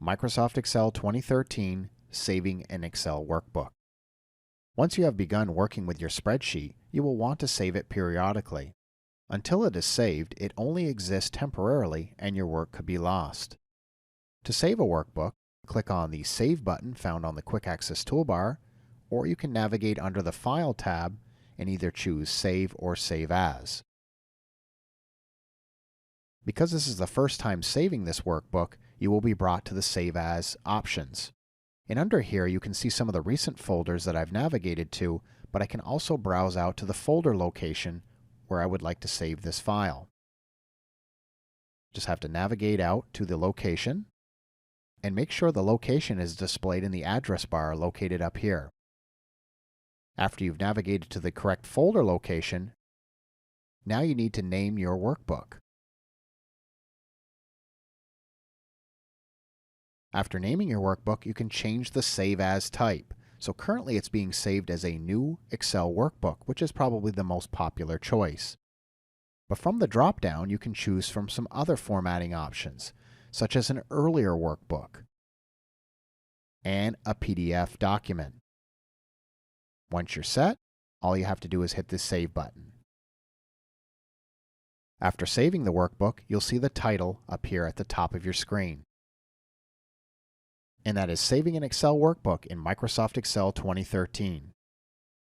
Microsoft Excel 2013 Saving an Excel Workbook. Once you have begun working with your spreadsheet, you will want to save it periodically. Until it is saved, it only exists temporarily and your work could be lost. To save a workbook, click on the Save button found on the Quick Access toolbar, or you can navigate under the File tab and either choose Save or Save As. Because this is the first time saving this workbook, you will be brought to the Save As options. And under here you can see some of the recent folders that I've navigated to, but I can also browse out to the folder location where I would like to save this file. Just have to navigate out to the location and make sure the location is displayed in the address bar located up here. After you've navigated to the correct folder location, now you need to name your workbook. After naming your workbook, you can change the Save As type. So currently it's being saved as a new Excel workbook, which is probably the most popular choice. But from the drop-down, you can choose from some other formatting options, such as an earlier workbook and a PDF document. Once you're set, all you have to do is hit the Save button. After saving the workbook, you'll see the title appear at the top of your screen. And that is Saving an Excel Workbook in Microsoft Excel 2013.